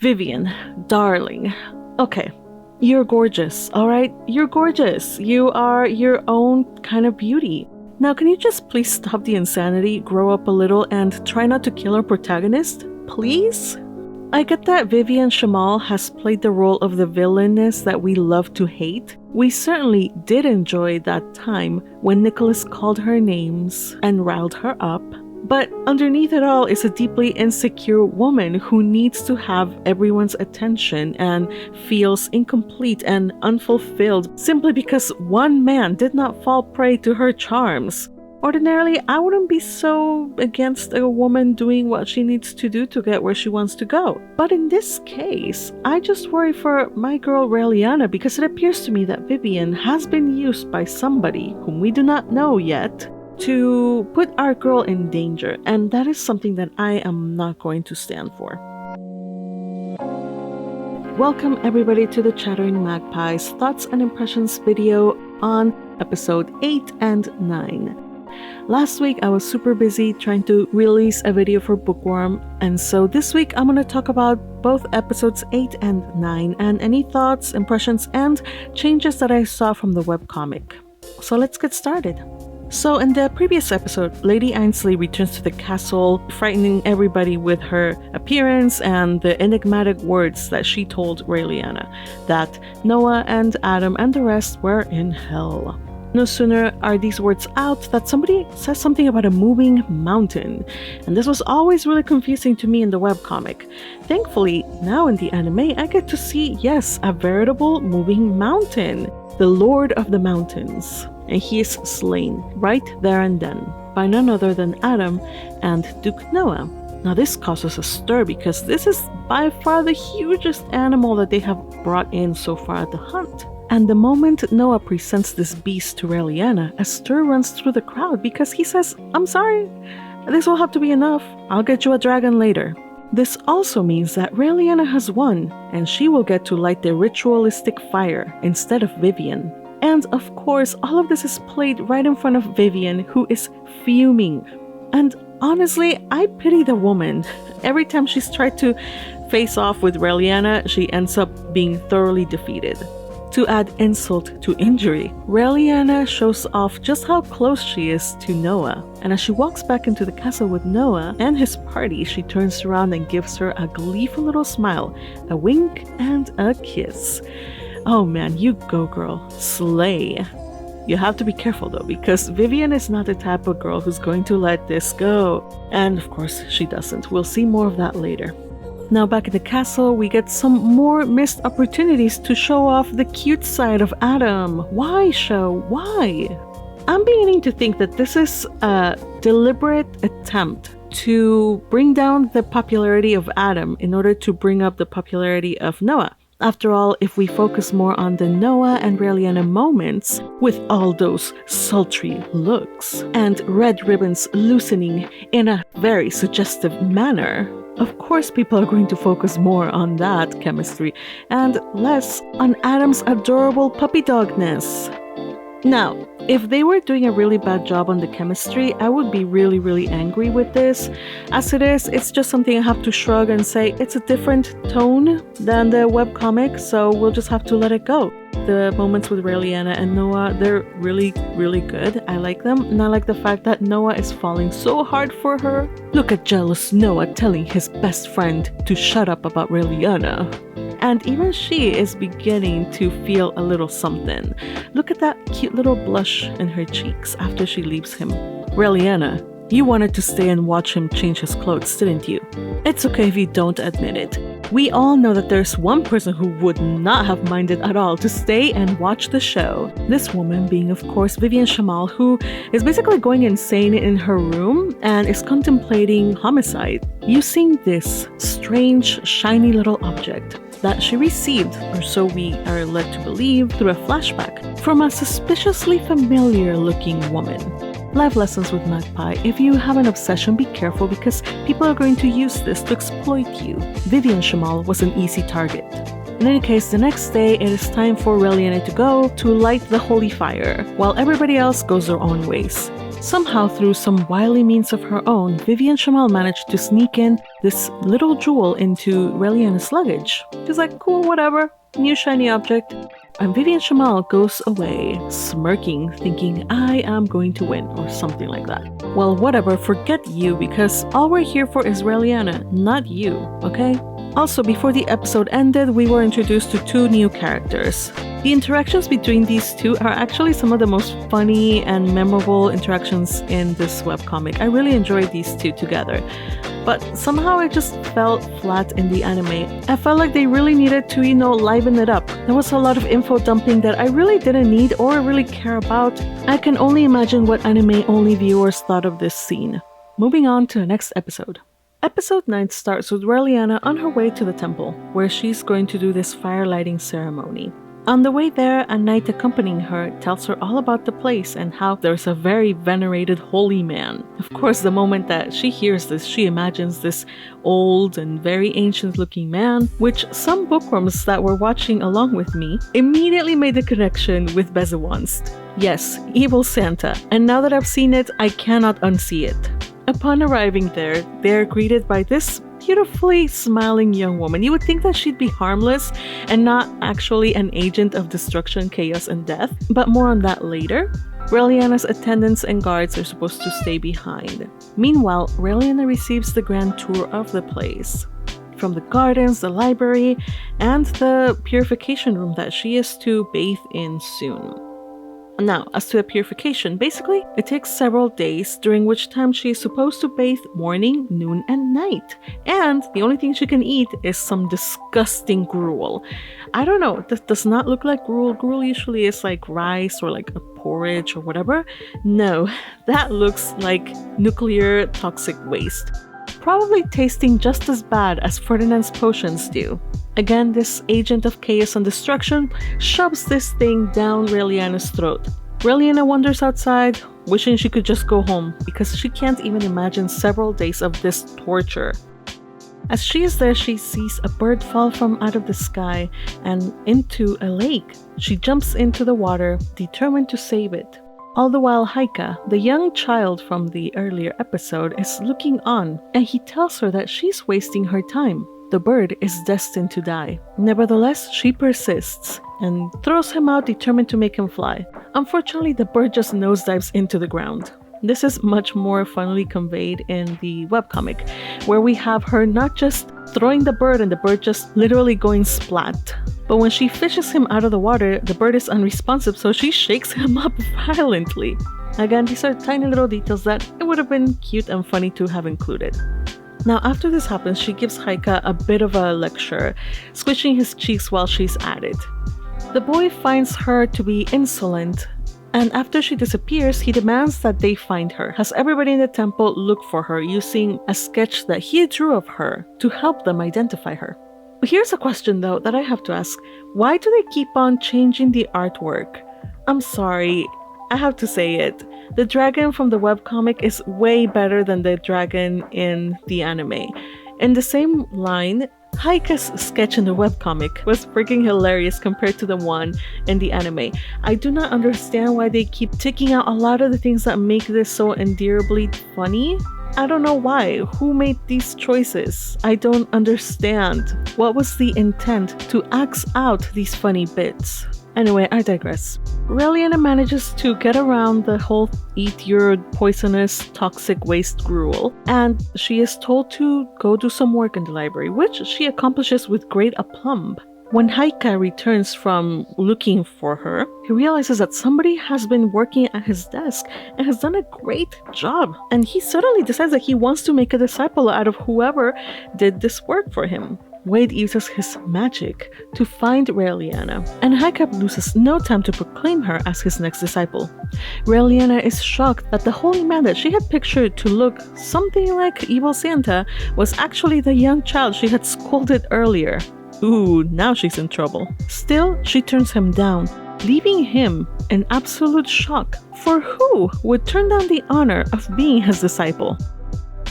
Vivian, darling. Okay, you're gorgeous, alright? You're gorgeous. You are your own kind of beauty. Now, can you just please stop the insanity, grow up a little, and try not to kill our protagonist? Please? I get that Vivian Shamal has played the role of the villainous that we love to hate. We certainly did enjoy that time when Nicholas called her names and riled her up. But underneath it all is a deeply insecure woman who needs to have everyone's attention and feels incomplete and unfulfilled simply because one man did not fall prey to her charms. Ordinarily, I wouldn't be so against a woman doing what she needs to do to get where she wants to go. But in this case, I just worry for my girl Raeliana because it appears to me that Vivian has been used by somebody whom we do not know yet to put our girl in danger, and that is something that I am not going to stand for. Welcome everybody to the Chattering Magpie's Thoughts and Impressions video on episode 8 and 9. Last week I was super busy trying to release a video for Bookworm, and so this week I'm going to talk about both episodes 8 and 9 and any thoughts, impressions, and changes that I saw from the webcomic. So let's get started. So in the previous episode, Lady Ainsley returns to the castle, frightening everybody with her appearance and the enigmatic words that she told Raeliana, that Noah and Adam and the rest were in hell. No sooner are these words out that somebody says something about a moving mountain, and this was always really confusing to me in the webcomic. Thankfully, now in the anime, I get to see, yes, a veritable moving mountain, the Lord of the Mountains. And he is slain right there and then by none other than Adam and Duke Noah. Now this causes a stir because this is by far the hugest animal that they have brought in so far at the hunt. And the moment Noah presents this beast to Raeliana, a stir runs through the crowd because he says, "I'm sorry, this will have to be enough. I'll get you a dragon later." This also means that Raeliana has won, and she will get to light the ritualistic fire instead of Vivian. And of course, all of this is played right in front of Vivian, who is fuming. And honestly, I pity the woman. Every time she's tried to face off with Raeliana, she ends up being thoroughly defeated. To add insult to injury, Raeliana shows off just how close she is to Noah. And as she walks back into the castle with Noah and his party, she turns around and gives her a gleeful little smile, a wink, and a kiss. Oh man, you go girl, slay. You have to be careful though, because Vivian is not the type of girl who's going to let this go. And of course, she doesn't. We'll see more of that later. Now back in the castle, we get some more missed opportunities to show off the cute side of Adam. Why show? Why? I'm beginning to think that this is a deliberate attempt to bring down the popularity of Adam in order to bring up the popularity of Noah. After all, if we focus more on the Noah and Raeliana moments, with all those sultry looks and red ribbons loosening in a very suggestive manner, of course people are going to focus more on that chemistry and less on Adam's adorable puppy dogness. Now, if they were doing a really bad job on the chemistry, I would be really angry with this. As it is, it's just something I have to shrug and say it's a different tone than the webcomic, so we'll just have to let it go. The moments with Raeliana and Noah, they're really good. I like them, and I like the fact that Noah is falling so hard for her. Look at jealous Noah telling his best friend to shut up about Raeliana. And even she is beginning to feel a little something. Look at that cute little blush in her cheeks after she leaves him. Raeliana, you wanted to stay and watch him change his clothes, didn't you? It's okay if you don't admit it. We all know that there's one person who would not have minded at all to stay and watch the show. This woman being, of course, Vivian Shamal, who is basically going insane in her room and is contemplating homicide using this strange, shiny little object that she received, or so we are led to believe, through a flashback from a suspiciously familiar-looking woman. Life lessons with Magpi: if you have an obsession, be careful because people are going to use this to exploit you. Vivian Shamal was an easy target. In any case, the next day it is time for Raeliana to go to light the holy fire, while everybody else goes their own ways. Somehow, through some wily means of her own, Vivian Shamal managed to sneak in this little jewel into Raeliana's luggage. She's like, cool, whatever, new shiny object. And Vivian Shamal goes away, smirking, thinking, I am going to win, or something like that. Well, whatever, forget you, because all we're here for is Raeliana, not you, okay? Also, before the episode ended, we were introduced to 2 new characters. The interactions between these two are actually some of the most funny and memorable interactions in this webcomic. I really enjoyed these two together. But somehow it just felt flat in the anime. I felt like they really needed to, liven it up. There was a lot of info dumping that I really didn't need or really care about. I can only imagine what anime-only viewers thought of this scene. Moving on to the next episode. Episode 9 starts with Raeliana on her way to the temple, where she's going to do this fire lighting ceremony. On the way there, a knight accompanying her tells her all about the place and how there's a very venerated holy man. Of course, the moment that she hears this, she imagines this old and very ancient-looking man, which some bookworms that were watching along with me immediately made the connection with 𝙏𝙼𝙖𝙣𝙠. Yes, evil Santa, and now that I've seen it, I cannot unsee it. Upon arriving there, they are greeted by this beautifully smiling young woman. You would think that she'd be harmless and not actually an agent of destruction, chaos, and death, but more on that later. Raeliana's attendants and guards are supposed to stay behind. Meanwhile, Raeliana receives the grand tour of the place. From the gardens, the library, and the purification room that she is to bathe in soon. Now, as to the purification, basically, it takes several days, during which time she is supposed to bathe morning, noon, and night. And the only thing she can eat is some disgusting gruel. I don't know, this does not look like gruel. Gruel usually is like rice or like a porridge or whatever. No, that looks like nuclear toxic waste. Probably tasting just as bad as Ferdinand's potions do. Again, this agent of chaos and destruction shoves this thing down Raeliana's throat. Raeliana wanders outside, wishing she could just go home, because she can't even imagine several days of this torture. As she is there, she sees a bird fall from out of the sky and into a lake. She jumps into the water, determined to save it. All the while, 𝙏𝙖𝙖𝙑, the young child from the earlier episode, is looking on, and he tells her that she's wasting her time. The bird is destined to die. Nevertheless, she persists and throws him out, determined to make him fly. Unfortunately, the bird just nosedives into the ground. This is much more funnily conveyed in the webcomic, where we have her not just throwing the bird and the bird just literally going splat. But when she fishes him out of the water, the bird is unresponsive, so she shakes him up violently. Again, these are tiny little details that it would have been cute and funny to have included. Now, after this happens, she gives 𝙏𝙖𝙑 a bit of a lecture, squishing his cheeks while she's at it. The boy finds her to be insolent, and after she disappears, he demands that they find her, has everybody in the temple look for her using a sketch that he drew of her to help them identify her. Here's a question though that I have to ask. Why do they keep on changing the artwork? I'm sorry, I have to say it. The dragon from the webcomic is way better than the dragon in the anime. In the same line, 𝙏𝙖𝙑𝙑's sketch in the webcomic was freaking hilarious compared to the one in the anime. I do not understand why they keep taking out a lot of the things that make this so endearably funny. I don't know why. Who made these choices? I don't understand. What was the intent to axe out these funny bits? Anyway, I digress. Raeliana manages to get around the whole eat your poisonous toxic waste gruel, and she is told to go do some work in the library, which she accomplishes with great aplomb. When 𝙏𝙖𝙑 returns from looking for her, he realizes that somebody has been working at his desk and has done a great job, and he suddenly decides that he wants to make a disciple out of whoever did this work for him. Wade uses his magic to find Raeliana, and 𝙏𝙑𝙑 loses no time to proclaim her as his next disciple. Raeliana is shocked that the holy man that she had pictured to look something like evil Santa was actually the young child she had scolded earlier. Ooh, now she's in trouble. Still, she turns him down, leaving him in absolute shock. For who would turn down the honor of being his disciple?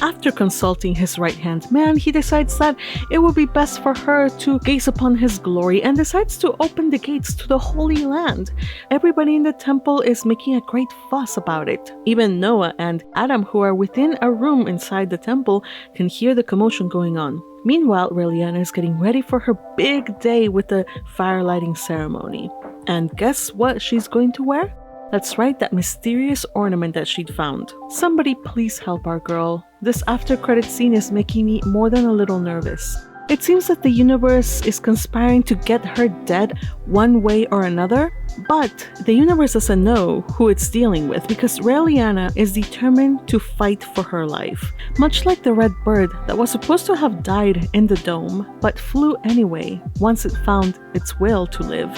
After consulting his right-hand man, he decides that it would be best for her to gaze upon his glory and decides to open the gates to the Holy Land. Everybody in the temple is making a great fuss about it. Even Noah and Adam, who are within a room inside the temple, can hear the commotion going on. Meanwhile, Raeliana is getting ready for her big day with the fire lighting ceremony. And guess what she's going to wear? That's right, that mysterious ornament that she'd found. Somebody please help our girl. This after-credit scene is making me more than a little nervous. It seems that the universe is conspiring to get her dead one way or another, but the universe doesn't know who it's dealing with because Raeliana is determined to fight for her life. Much like the red bird that was supposed to have died in the dome, but flew anyway once it found its will to live,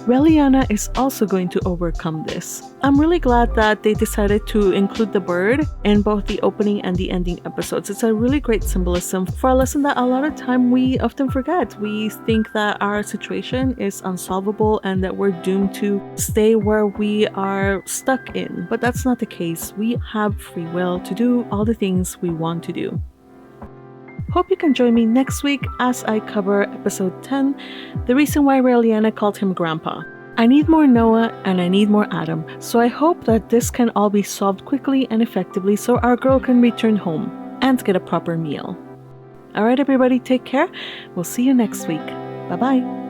Raeliana is also going to overcome this. I'm really glad that they decided to include the bird in both the opening and the ending episodes. It's a really great symbolism for a lesson that a lot of time we often forget. We think that our situation is unsolvable and that we're doomed to stay where we are stuck in, but that's not the case. We have free will to do all the things we want to do. Hope you can join me next week as I cover episode 10, the reason why Raeliana called him Grandpa. I need more Noah and I need more Adam, so I hope that this can all be solved quickly and effectively so our girl can return home and get a proper meal. Alright everybody, take care. We'll see you next week. Bye bye.